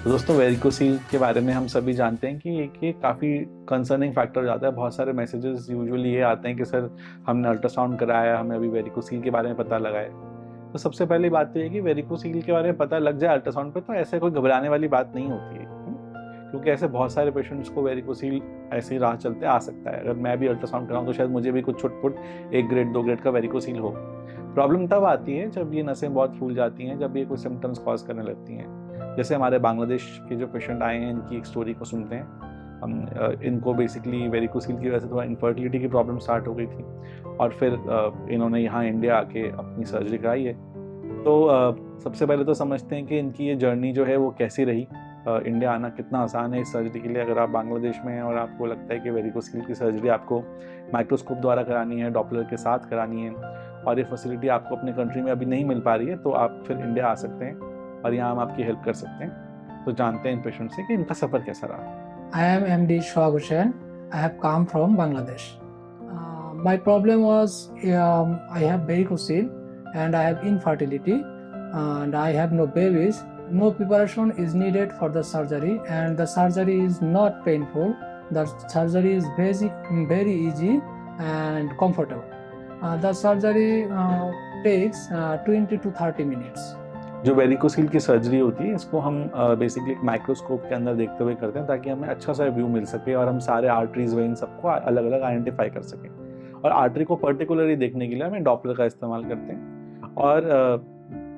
तो दोस्तों वेरिकोसील के बारे में हम सभी जानते हैं कि ये काफ़ी कंसर्निंग फैक्टर हो जाता है। बहुत सारे मैसेजेस यूजुअली ये आते हैं कि सर हमने अल्ट्रासाउंड कराया, हमें अभी वेरिकोसील के बारे में पता लगा है। तो सबसे पहली बात तो ये कि वेरिकोसील के बारे में पता लग जाए अल्ट्रासाउंड पे तो ऐसे कोई घबराने वाली बात नहीं होती है, क्योंकि ऐसे बहुत सारे पेशेंट्स को वेरिकोसील ऐसे ही राह चलते आ सकता है। अगर मैं भी अल्ट्रासाउंड कराऊँ तो शायद मुझे भी कुछ छुट-पुट 1 ग्रेड 2 ग्रेड का वेरिकोसील हो। प्रॉब्लम तब आती है जब ये नसें बहुत फूल जाती हैं, जब ये कुछ सिम्पटम्स कॉज़ करने लगती हैं। जैसे हमारे बांग्लादेश के जो पेशेंट आए हैं, इनकी एक स्टोरी को सुनते हैं हम। इनको बेसिकली वेरिकोसील की वजह से थोड़ा इनफर्टिलिटी की प्रॉब्लम स्टार्ट हो गई थी और फिर इन्होंने यहाँ इंडिया आके अपनी सर्जरी कराई है। तो सबसे पहले तो समझते हैं कि इनकी ये जर्नी जो है वो कैसी रही। इंडिया आना कितना आसान है इस सर्जरी के लिए। अगर आप बांग्लादेश में हैं और आपको लगता है कि वेरिकोसील की सर्जरी आपको माइक्रोस्कोप द्वारा करानी है, डॉपलर के साथ करानी है और ये फैसिलिटी आपको अपने कंट्री में अभी नहीं मिल पा रही है, तो आप फिर इंडिया आ सकते हैं और यहाँ हम आपकी हेल्प कर सकते हैं। तो जानते हैं इन पेशेंट से कि इनका सफ़र कैसा रहा। I am MD Shoaib Hussain. I have come from Bangladesh. My problem was I have varicocele and I have infertility and I have no babies. No preparation is needed for the surgery and the surgery is not painful. The surgery is very easy and comfortable. The surgery takes 20 to 30 minutes. जो varicocele की surgery होती है इसको हम basically एक microscope के अंदर देखते हुए करते हैं ताकि हमें अच्छा सा व्यू मिल सके और हम सारे आर्टरीज वेन सबको अलग अलग आइडेंटिफाई कर सकें। और आर्टरी को पर्टिकुलरली देखने के लिए हमें डॉपलर का इस्तेमाल करते हैं। और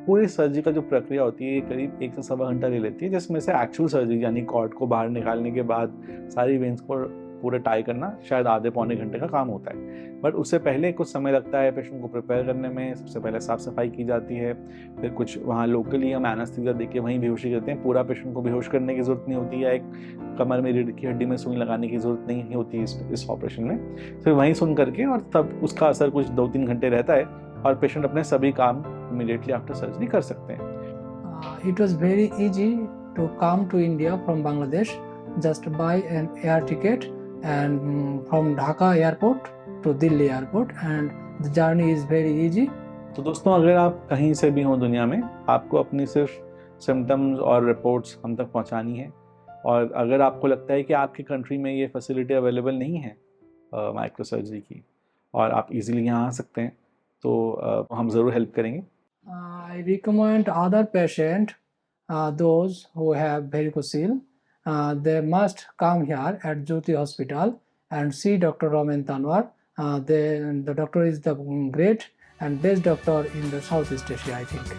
पूरी सर्जरी का जो प्रक्रिया होती है ये करीब 1 से सवा घंटा ले लेती है, जिसमें से एक्चुअल सर्जरी यानी कॉर्ड को बाहर निकालने के बाद सारी वेन्स को पूरे टाई करना शायद आधे पौने घंटे का काम होता है। बट उससे पहले कुछ समय लगता है पेशेंट को प्रिपेयर करने में। सबसे पहले साफ़ सफाई की जाती है, फिर कुछ वहाँ लोकली हम एनेस्थीसिया देके वहीं बेहोशी करते हैं। पूरा पेशेंट को बेहोश करने की ज़रूरत नहीं होती है, एक कमर में रीढ़ की हड्डी में सुई लगाने की ज़रूरत नहीं होती इस ऑपरेशन में। फिर वहीं सुन करके और तब उसका असर कुछ 2-3 घंटे रहता है और पेशेंट अपने सभी काम इमीडिएटली आफ्टर सर्जरी कर सकते हैं। It was very easy to come to India from Bangladesh. Just buy an air ticket and from Dhaka airport to Delhi airport and the journey is very easy. तो दोस्तों अगर आप कहीं से भी हों दुनिया में, आपको अपनी सिर्फ सिम्टम्स और रिपोर्ट्स हम तक पहुंचानी है। और अगर आपको लगता है कि आपकी कंट्री में ये फैसिलिटी अवेलेबल नहीं है माइक्रो सर्जरी की और आप इजीली यहाँ आ सकते हैं, तो हम ज़रूर हेल्प करेंगे। I recommend other patient, those who have varicocele, they must come here at Jyoti Hospital and see Dr. Raman Tanwar. The doctor is the great and best doctor in the Southeast Asia, I think.